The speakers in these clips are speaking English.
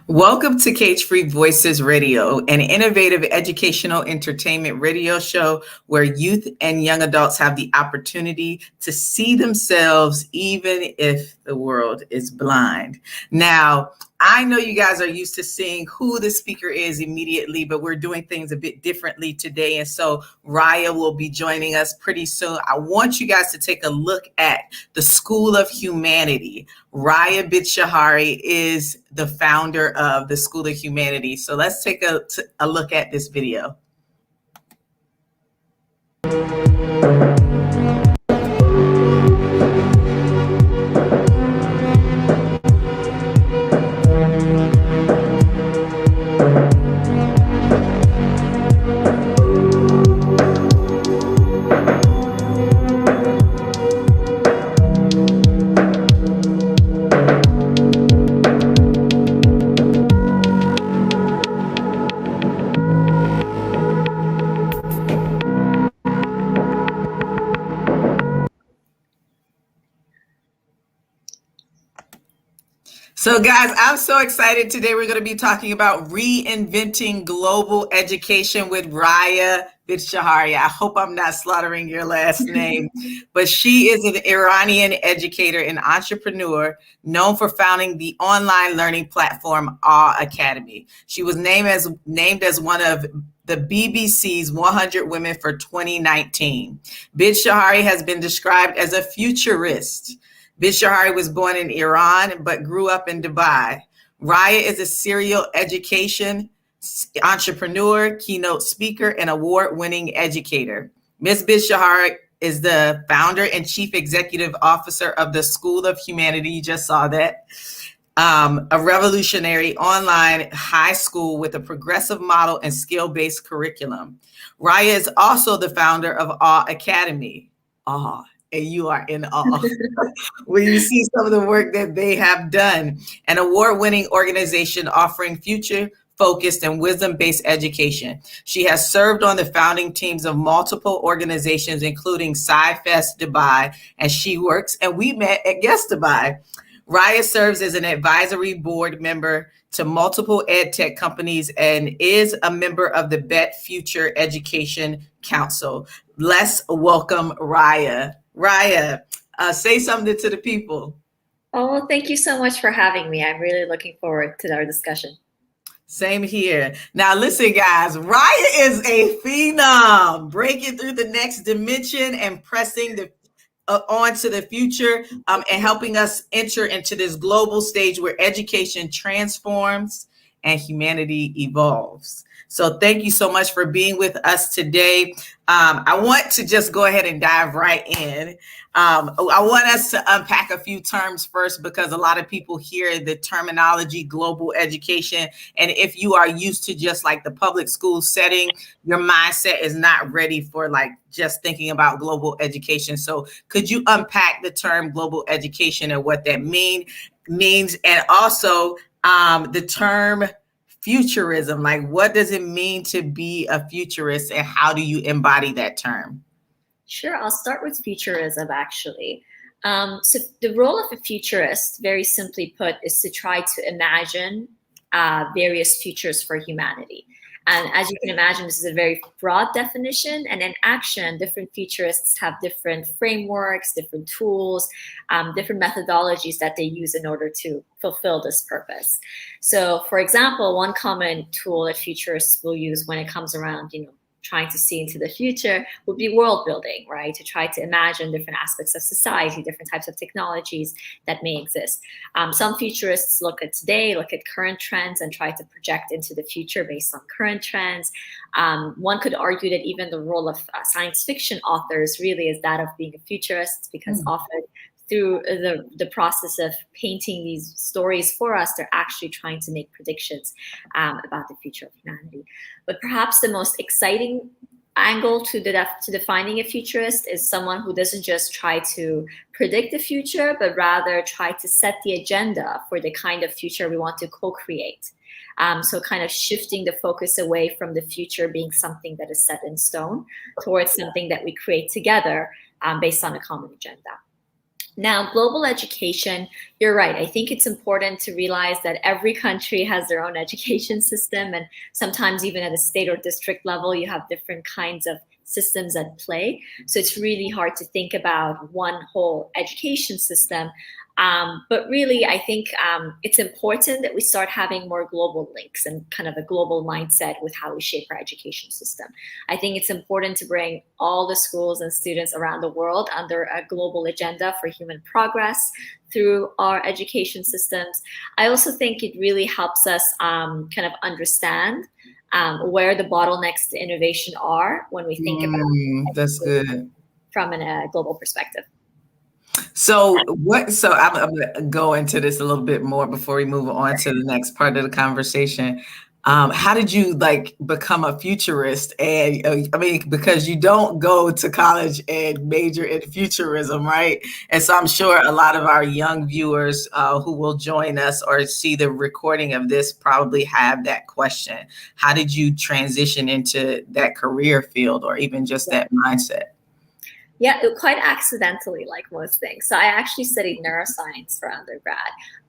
Welcome to Cage Free Voices Radio, an innovative educational entertainment radio show where youth and young adults have the opportunity to see themselves even if the world is blind. Now, I know you guys are used to seeing who the speaker is immediately, but we're doing things a bit differently today. And so Raya will be joining us pretty soon. I want you guys to take a look at the School of Humanity. Raya Bidshahri is the founder of the School of Humanity. So let's take a look at this video. So guys, I'm so excited. Today we're going to be talking about reinventing global education with Raya Bidshahri. I hope I'm not slaughtering your last name, but she is an Iranian educator and entrepreneur known for founding the online learning platform Awecademy. She was named as one of the BBC's 100 Women for 2019. Bidshahri has been described as a futurist. Bidshahri was born in Iran, but grew up in Dubai. Raya is a serial education entrepreneur, keynote speaker, and award-winning educator. Ms. Bidshahri is the founder and chief executive officer of the School of Humanity. You just saw that. A revolutionary online high school with a progressive model and skill-based curriculum. Raya is also the founder of Awecademy. And you are in awe when you see some of the work that they have done. An award-winning organization offering future-focused and wisdom-based education. She has served on the founding teams of multiple organizations, including SciFest Dubai and SheWorks, and we met at Guest Dubai. Raya serves as an advisory board member to multiple EdTech companies and is a member of the Bett Future Education Council. Let's welcome Raya. Raya, say something to the people. Oh, well, thank you so much for having me. I'm really looking forward to our discussion. Same here. Now, listen, guys, Raya is a phenom, breaking through the next dimension and pressing on to the future and helping us enter into this global stage where education transforms and humanity evolves. So thank you so much for being with us today. I want to just go ahead and dive right in. I want us to unpack a few terms first because a lot of people hear the terminology global education. And if you are used to just like the public school setting, your mindset is not ready for like just thinking about global education. So could you unpack the term global education and what that means? And also the term futurism, like what does it mean to be a futurist and how do you embody that term? Sure, I'll start with futurism actually. So the role of a futurist, very simply put, is to try to imagine various futures for humanity. And as you can imagine, this is a very broad definition. And in action, different futurists have different frameworks, different tools, different methodologies that they use in order to fulfill this purpose. So, for example, one common tool that futurists will use when it comes around, trying to see into the future would be world building, right? To try to imagine different aspects of society, different types of technologies that may exist. Some futurists look at today, look at current trends and try to project into the future based on current trends. One could argue that even the role of science fiction authors really is that of being a futurist because often through the process of painting these stories for us, they're actually trying to make predictions about the future of humanity. But perhaps the most exciting angle to defining a futurist is someone who doesn't just try to predict the future, but rather try to set the agenda for the kind of future we want to co-create. So kind of shifting the focus away from the future being something that is set in stone towards something that we create together based on a common agenda. Now, global education, you're right. I think it's important to realize that every country has their own education system, and sometimes even at a state or district level, you have different kinds of systems at play. So it's really hard to think about one whole education system. But really, I think it's important that we start having more global links and kind of a global mindset with how we shape our education system. I think it's important to bring all the schools and students around the world under a global agenda for human progress through our education systems. I also think it really helps us kind of understand where the bottlenecks to innovation are when we think about That's good. From a global perspective. So I'm going to go into this a little bit more before we move on to the next part of the conversation. How did you become a futurist? And I mean, because you don't go to college and major in futurism, right? And so I'm sure a lot of our young viewers who will join us or see the recording of this probably have that question. How did you transition into that career field or even just that mindset? Yeah, quite accidentally, like most things. So I actually studied neuroscience for undergrad,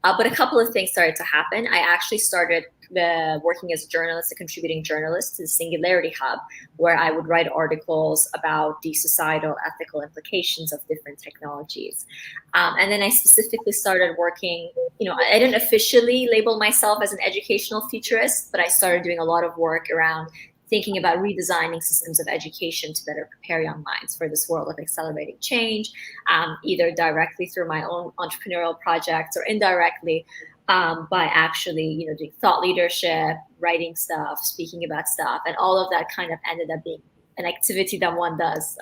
but a couple of things started to happen. I actually started working as a journalist, a contributing journalist to the Singularity Hub, where I would write articles about the societal ethical implications of different technologies. And then I specifically started working, I didn't officially label myself as an educational futurist, but I started doing a lot of work around thinking about redesigning systems of education to better prepare young minds for this world of accelerating change, either directly through my own entrepreneurial projects or indirectly by actually, doing thought leadership, writing stuff, speaking about stuff, and all of that kind of ended up being an activity that one does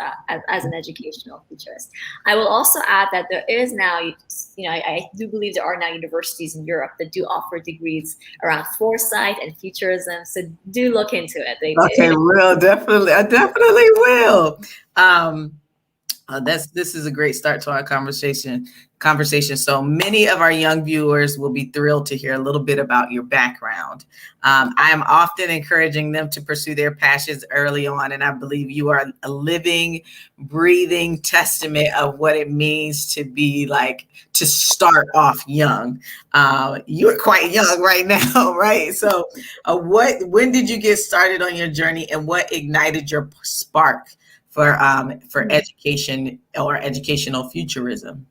as an educational futurist. I will also add that there is now, I do believe there are now universities in Europe that do offer degrees around foresight and futurism. So do look into it. I definitely will. This is a great start to our conversation. So many of our young viewers will be thrilled to hear a little bit about your background. I am often encouraging them to pursue their passions early on, and I believe you are a living, breathing testament of what it means to be to start off young. You're quite young right now, right? So when did you get started on your journey, and what ignited your spark for education or educational futurism?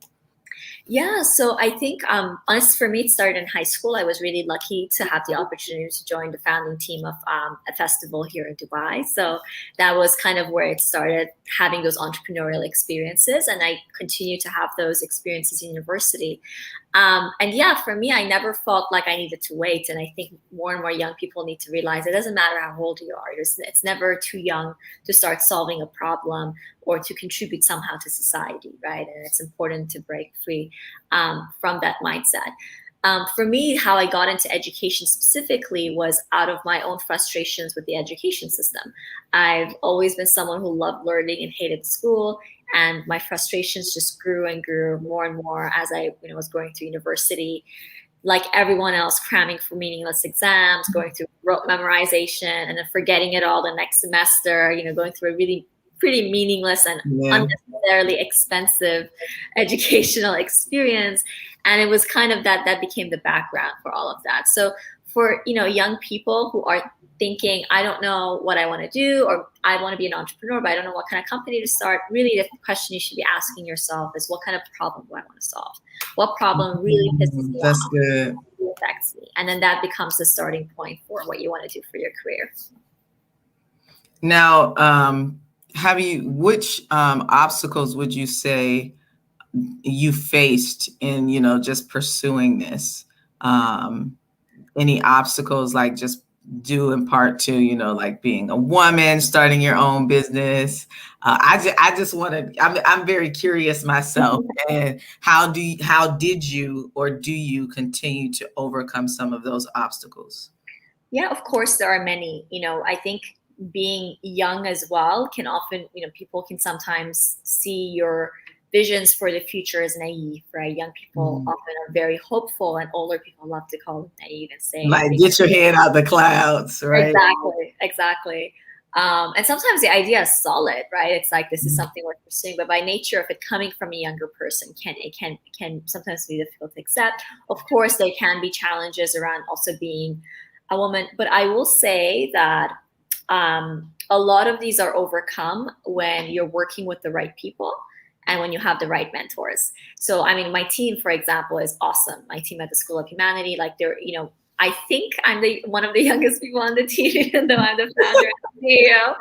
Yeah, so I think honestly, for me, it started in high school. I was really lucky to have the opportunity to join the founding team of a festival here in Dubai. So that was kind of where it started, having those entrepreneurial experiences, and I continue to have those experiences in university. And yeah, for me, I never felt like I needed to wait. And I think more and more young people need to realize it doesn't matter how old you are. It's never too young to start solving a problem or to contribute somehow to society, right? And it's important to break free from that mindset. For me, how I got into education specifically was out of my own frustrations with the education system. I've always been someone who loved learning and hated school. And my frustrations just grew and grew more and more as I was going through university, like everyone else, cramming for meaningless exams, going through rote memorization, and then forgetting it all the next semester, going through a really pretty meaningless and unnecessarily expensive educational experience. And it was kind of that became the background for all of that. So for young people who are thinking, I don't know what I want to do, or I want to be an entrepreneur, but I don't know what kind of company to start, really the question you should be asking yourself is, what kind of problem do I want to solve? What problem really pisses me off? That's good. Affects me? And then that becomes the starting point for what you want to do for your career. Now, which obstacles would you say you faced in, just pursuing this? Any obstacles just due in part to, being a woman, starting your own business? I just want to, I'm very curious myself. And how did you, or do you continue to overcome some of those obstacles? Yeah, of course, there are many. I think being young as well can often, people can sometimes see your visions for the future as naive, right? Young people often are very hopeful, and older people love to call them naive and say, get your head out the clouds, right? Exactly. And sometimes the idea is solid, right? It's like, this is something worth pursuing, but by nature of it coming from a younger person, can sometimes be difficult to accept. Of course, there can be challenges around also being a woman, but I will say that a lot of these are overcome when you're working with the right people and when you have the right mentors. So, I mean, my team, for example, is awesome. My team at the School of Humanity, like I think I'm one of the youngest people on the team, even though I'm the founder and CEO.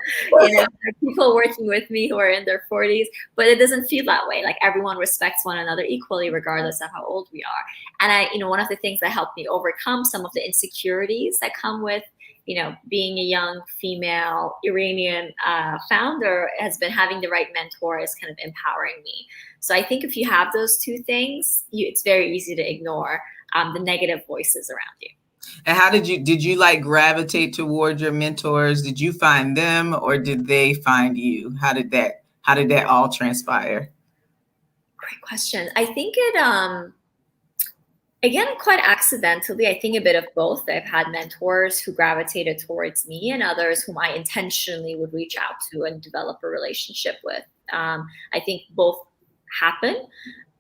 There are people working with me who are in their 40s, but it doesn't feel that way. Like, everyone respects one another equally, regardless of how old we are. And one of the things that helped me overcome some of the insecurities that come with, being a young female Iranian founder has been having the right mentor is kind of empowering me. So I think if you have those two things, it's very easy to ignore the negative voices around you. And how did you like gravitate toward your mentors? Did you find them or did they find you? How did that all transpire? Great question. I think it, again, quite accidentally, I think a bit of both. I've had mentors who gravitated towards me and others whom I intentionally would reach out to and develop a relationship with. I think both happen.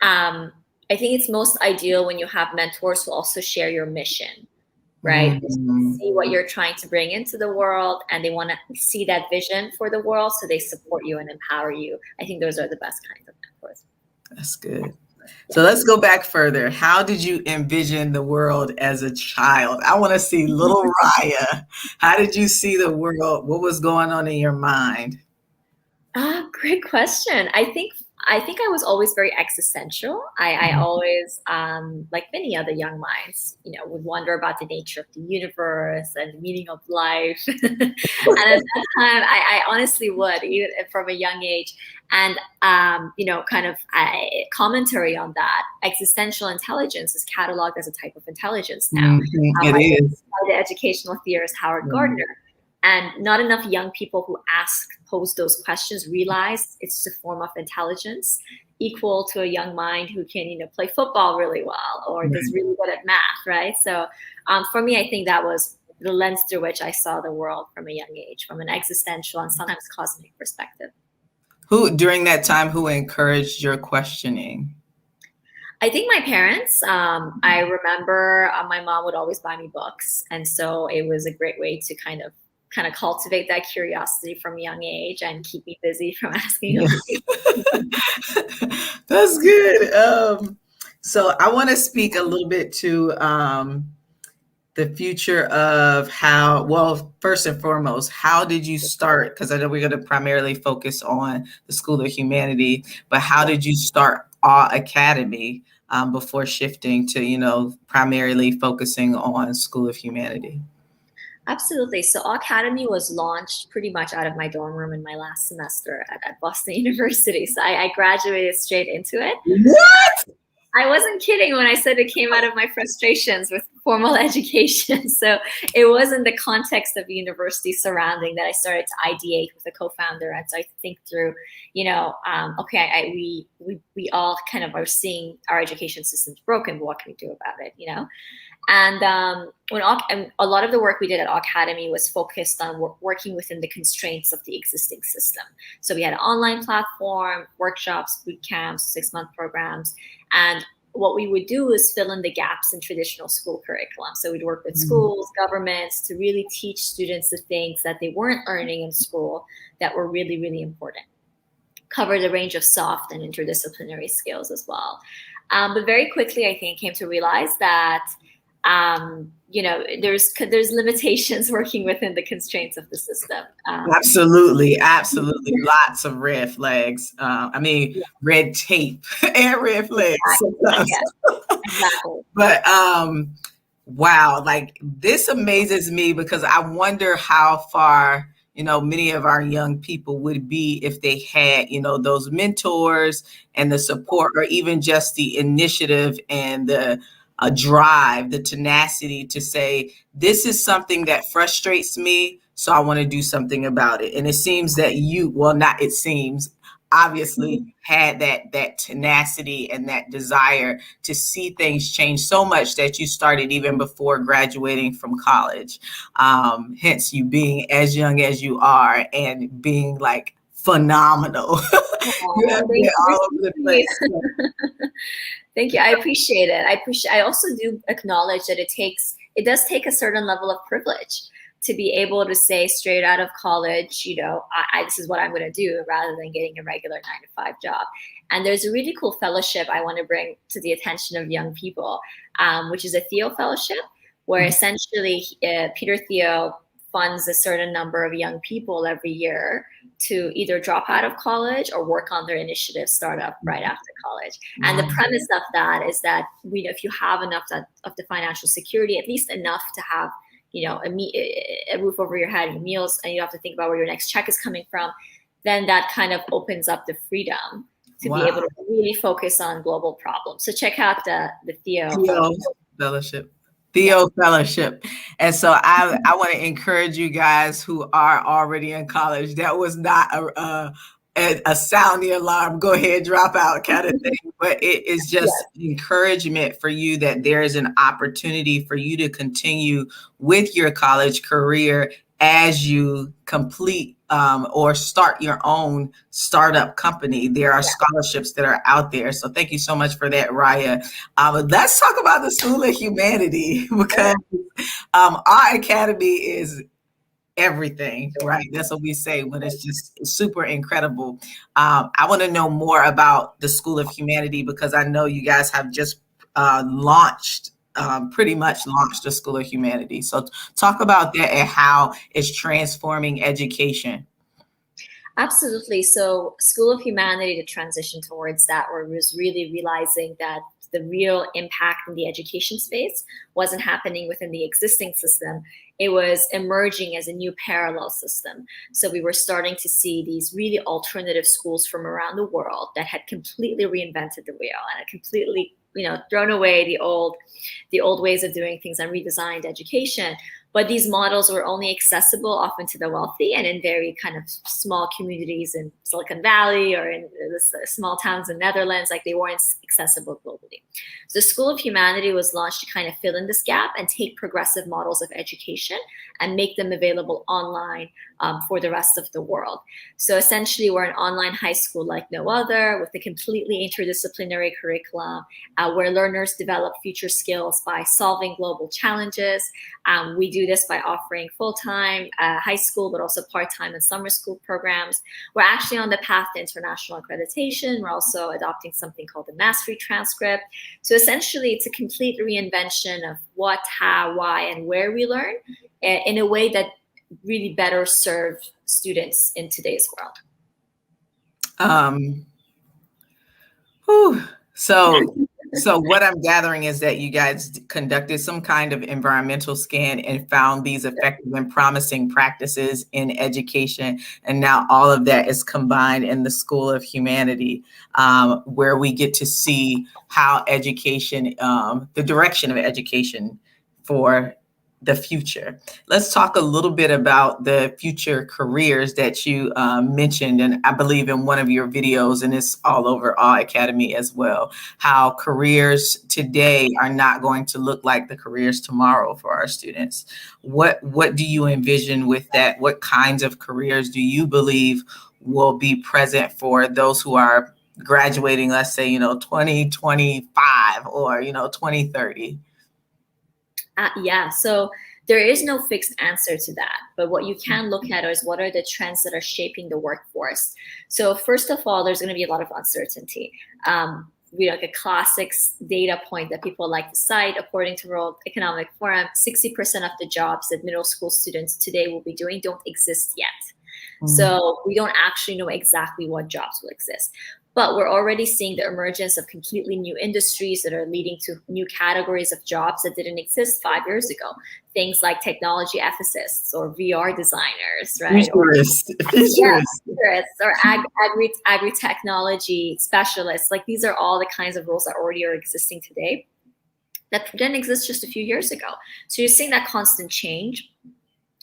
I think it's most ideal when you have mentors who also share your mission, right? Mm-hmm. See what you're trying to bring into the world, and they want to see that vision for the world, so they support you and empower you. I think those are the best kinds of mentors. That's good. So let's go back further. How did you envision the world as a child? I want to see little Raya. How did you see the world? What was going on in your mind? Great question. I think I was always very existential. I always, like many other young minds, would wonder about the nature of the universe and the meaning of life. And at that time, I honestly would, even from a young age. And, kind of a commentary on that, existential intelligence is cataloged as a type of intelligence now. It is. By the educational theorist Howard Gardner. And not enough young people who pose those questions realize it's a form of intelligence equal to a young mind who can, play football really well or is really good at math, right? So for me, I think that was the lens through which I saw the world from a young age, from an existential and sometimes cosmic perspective. Who, during that time, who encouraged your questioning? I think my parents. I remember my mom would always buy me books. And so it was a great way to kind of cultivate that curiosity from a young age and keep me busy from asking. That's good. So I want to speak a little bit to the future of first and foremost, how did you start? Because I know we're going to primarily focus on the School of Humanity, but how did you start Awecademy before shifting to, primarily focusing on School of Humanity? Absolutely. So Awecademy was launched pretty much out of my dorm room in my last semester at Boston University. So I graduated straight into it. What? I wasn't kidding when I said it came out of my frustrations with formal education. So it was in the context of the university surrounding that I started to ideate with a co-founder and so I think through, we all kind of are seeing our education system's broken, but what can we do about it, And a lot of the work we did at Awecademy was focused on working within the constraints of the existing system. So we had an online platform, workshops, boot camps, 6-month programs, and what we would do is fill in the gaps in traditional school curriculum. So we'd work with schools, governments to really teach students the things that they weren't learning in school that were really, really important. Cover the range of soft and interdisciplinary skills as well. But very quickly, I think, came to realize that there's limitations working within the constraints of the system. Absolutely. Lots of red flags. Red tape and red flags. Exactly. But wow, like this amazes me because I wonder how far, many of our young people would be if they had, those mentors and the support or even just the initiative and the drive, the tenacity to say, this is something that frustrates me, so I want to do something about it. And it seems that obviously had that tenacity and that desire to see things change so much that you started even before graduating from college. Hence you being as young as you are and being like phenomenal. You have Thank been you. all over the place. Thank you. I appreciate it. I also do acknowledge that it does take a certain level of privilege to be able to say straight out of college, this is what I'm going to do, rather than getting a regular 9-to-5 job. And there's a really cool fellowship I want to bring to the attention of young people, which is a Theo Fellowship, where essentially Peter Theo funds a certain number of young people every year to either drop out of college or work on their initiative startup right after college. And the premise of that is that if you have enough of the financial security, at least enough to have a roof over your head and meals, and you have to think about where your next check is coming from, then that kind of opens up the freedom to be able to really focus on global problems. So check out the Theo Fellowship. Theo Fellowship. And so I want to encourage you guys who are already in college. That was not a sounding alarm, go ahead, drop out kind of thing. But it is just encouragement for you that there is an opportunity for you to continue with your college career as you complete or start your own startup company. There are scholarships that are out there. So thank you so much for that, Raya. Let's talk about the School of Humanity, because our academy is everything, right? That's what we say when it's just super incredible. I want to know more about the School of Humanity, because I know you guys have just pretty much launched the School of Humanity. So talk about that and how it's transforming education. Absolutely. So School of Humanity, the transition towards that, where it was really realizing that the real impact in the education space wasn't happening within the existing system. It was emerging as a new parallel system. So we were starting to see these really alternative schools from around the world that had completely reinvented the wheel and had completely, thrown away the old ways of doing things and redesigned education. But these models were only accessible often to the wealthy and in very kind of small communities in Silicon Valley or in the small towns in Netherlands. Like, they weren't accessible globally. So the School of Humanity was launched to kind of fill in this gap and take progressive models of education and make them available online for the rest of the world. So essentially, we're an online high school like no other, with a completely interdisciplinary curriculum where learners develop future skills by solving global challenges. We do this by offering full-time high school, but also part-time and summer school programs. We're actually on the path to international accreditation. We're also adopting something called the Mastery Transcript. So essentially, it's a complete reinvention of what, how, why, and where we learn in a way that really better serve students in today's world. So what I'm gathering is that you guys conducted some kind of environmental scan and found these effective and promising practices in education. And now all of that is combined in the School of Humanity, where we get to see how education, the direction of education for the future. Let's talk a little bit about the future careers that you mentioned, and I believe in one of your videos, and it's all over Awecademy as well, how careers today are not going to look like the careers tomorrow for our students. What do you envision with that? What kinds of careers do you believe will be present for those who are graduating, let's say, 2025 or, 2030? So there is no fixed answer to that. But what you can look at is what are the trends that are shaping the workforce. So first of all, there's going to be a lot of uncertainty. A classic data point that people like to cite, according to World Economic Forum, 60% of the jobs that middle school students today will be doing don't exist yet. So we don't actually know exactly what jobs will exist. But we're already seeing the emergence of completely new industries that are leading to new categories of jobs that didn't exist 5 years ago. Things like technology ethicists or VR designers, right? Futurists or agri-technology specialists. Like, these are all the kinds of roles that already are existing today that didn't exist just a few years ago. So you're seeing that constant change.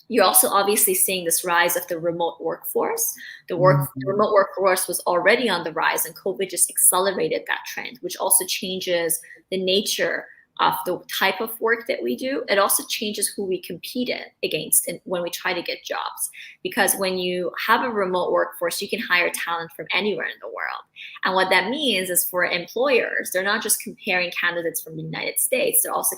You're also obviously seeing this rise of the remote workforce. The Mhm. remote workforce was already on the rise, and COVID just accelerated that trend, which also changes the nature of the type of work that we do. It also changes who we compete against when we try to get jobs. Because when you have a remote workforce, you can hire talent from anywhere in the world. And what that means is for employers, they're not just comparing candidates from the United States, they're also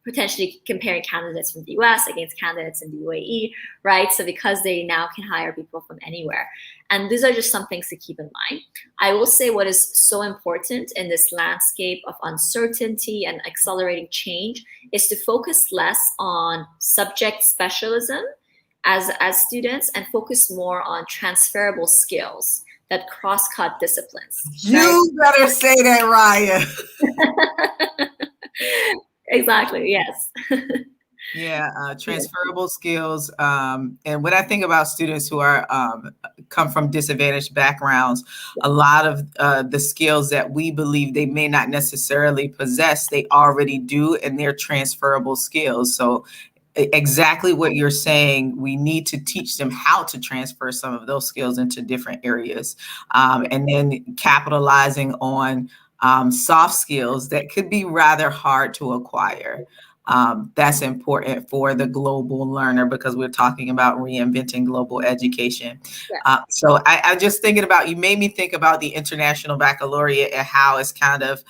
potentially comparing candidates from the US against candidates in the UAE, right? So because they now can hire people from anywhere. And these are just some things to keep in mind. I will say what is so important in this landscape of uncertainty and accelerating change is to focus less on subject specialism as students and focus more on transferable skills that cross-cut disciplines, right? You better say that, Raya. Exactly, yes. Yeah, transferable skills. And when I think about students who are come from disadvantaged backgrounds, a lot of the skills that we believe they may not necessarily possess, they already do, and they're transferable skills. So exactly what you're saying, we need to teach them how to transfer some of those skills into different areas, and then capitalizing on soft skills that could be rather hard to acquire. That's important for the global learner because we're talking about reinventing global education. Yeah. So I'm just thinking about, you made me think about the International Baccalaureate and how it's kind of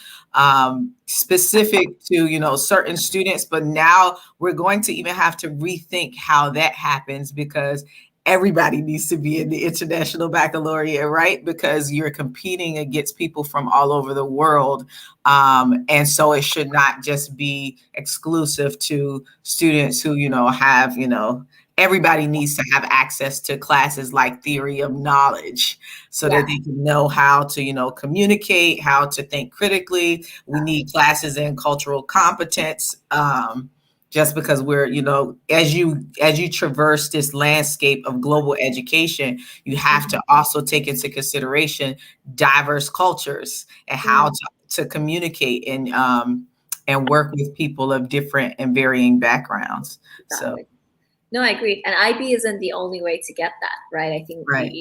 specific to, certain students, but now we're going to even have to rethink how that happens because everybody needs to be in the International Baccalaureate, right? Because you're competing against people from all over the world. And so it should not just be exclusive to students who, have, everybody needs to have access to classes like theory of knowledge so Yeah. that they can know how to, communicate, how to think critically. We need classes in cultural competence. Just because we're, as you traverse this landscape of global education, you have to also take into consideration diverse cultures and how to communicate and work with people of different and varying backgrounds. Exactly. No, I agree. And IB isn't the only way to get that, right? I think Right.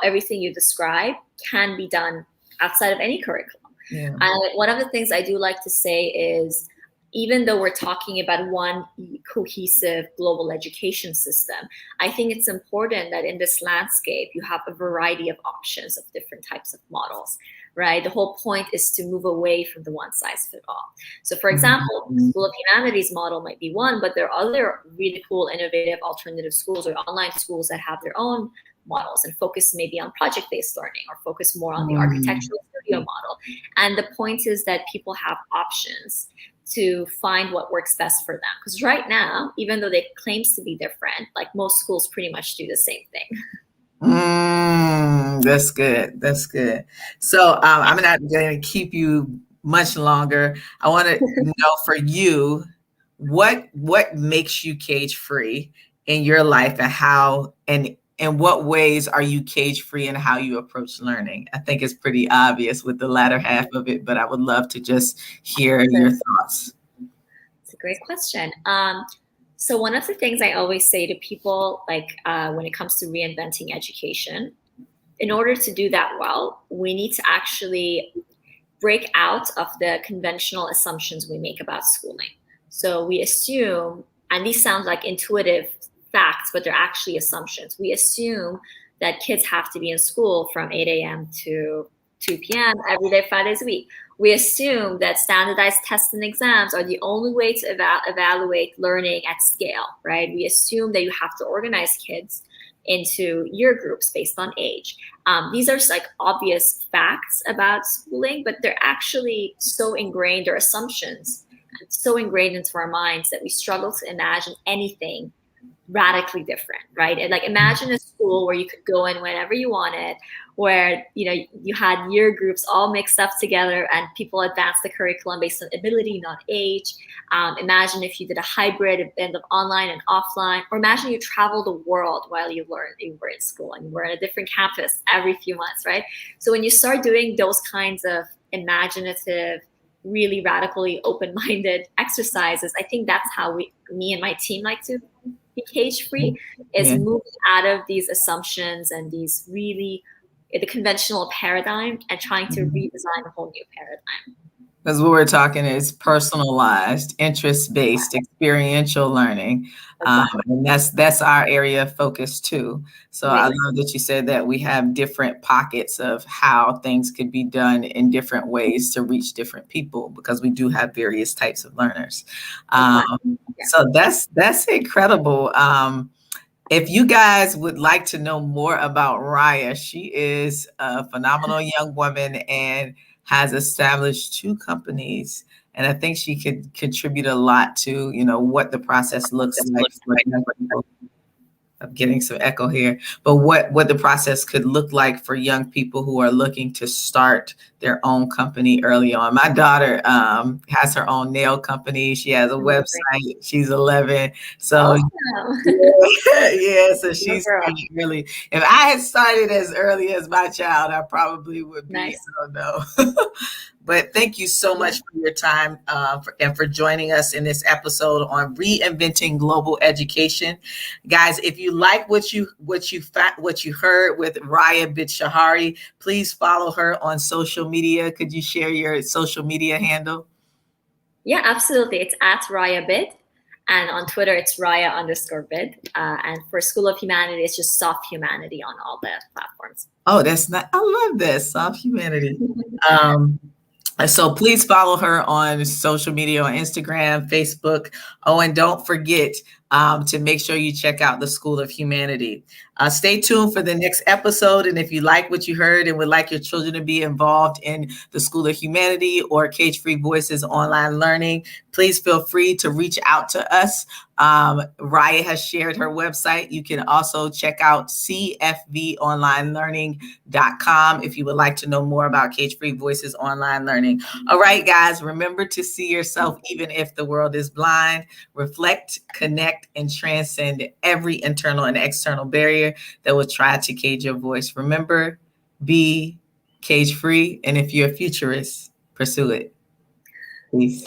everything you describe can be done outside of any curriculum. Yeah. And one of the things I do like to say is, even though we're talking about one cohesive global education system, I think it's important that in this landscape, you have a variety of options of different types of models, right? The whole point is to move away from the one size fits all. So for example, the School of Humanities model might be one, but there are other really cool, innovative, alternative schools or online schools that have their own models and focus maybe on project-based learning or focus more on the architectural studio model. And the point is that people have options to find what works best for them. Because right now, even though they claims to be their friend, like most schools pretty much do the same thing. That's good. That's good. So I'm not going to keep you much longer. I want to know for you, what makes you cage free in your life, and how and in what ways are you cage free and how you approach learning? I think it's pretty obvious with the latter half of it, but I would love to just hear your thoughts. It's a great question. So one of the things I always say to people, like when it comes to reinventing education, in order to do that well, we need to actually break out of the conventional assumptions we make about schooling. So we assume, and these sound like intuitive facts, but they're actually assumptions. We assume that kids have to be in school from 8 a.m. to 2 p.m. every day, 5 days a week. We assume that standardized tests and exams are the only way to evaluate learning at scale, right? We assume that you have to organize kids into year groups based on age. These are like obvious facts about schooling, but they're actually so ingrained, or assumptions, so ingrained into our minds that we struggle to imagine anything radically different, right? And like imagine a school where you could go in whenever you wanted, where you had year groups all mixed up together and people advanced the curriculum based on ability, not age. Imagine if you did a hybrid blend of online and offline, or imagine you travel the world while you were in school and you were in a different campus every few months, right? So when you start doing those kinds of imaginative, really radically open-minded exercises, I think that's how me and my team like to be cage free is Yeah. moving out of these assumptions and these really the conventional paradigm and trying to redesign a whole new paradigm. Because what we're talking is personalized, interest-based, experiential learning. And that's our area of focus too. So I love that you said that we have different pockets of how things could be done in different ways to reach different people, because we do have various types of learners. So that's incredible. If you guys would like to know more about Raya, she is a phenomenal young woman and has established 2 companies. And I think she could contribute a lot to, what the process looks like for young people. I'm getting some echo here, but what the process could look like for young people who are looking to start their own company early on. My daughter has her own nail company. She has a website. She's 11. So yeah, so she's really, if I had started as early as my child, I probably would be, I don't know. But thank you so much for your time and for joining us in this episode on reinventing global education. Guys, if you like what you heard with Raya Bidshahri, please follow her on social media. Could you share your social media handle? Yeah, absolutely. It's at Raya Bid. And on Twitter, it's Raya_Bid. And for School of Humanity, it's just Soft Humanity on all the platforms. Oh, that's not, I love that, Soft Humanity. So please follow her on social media, on Instagram, Facebook. Oh, and don't forget to make sure you check out the School of Humanity. Stay tuned for the next episode. And if you like what you heard and would like your children to be involved in the School of Humanity or Cage-Free Voices online learning, please feel free to reach out to us. Raya has shared her website. You can also check out cfvonlinelearning.com if you would like to know more about Cage-Free Voices online learning. All right, guys, remember to see yourself even if the world is blind. Reflect, connect, and transcend every internal and external barrier that will try to cage your voice. Remember, be cage-free, and if you're a futurist, pursue it. Peace.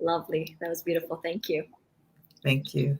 Lovely. That was beautiful. Thank you. Thank you.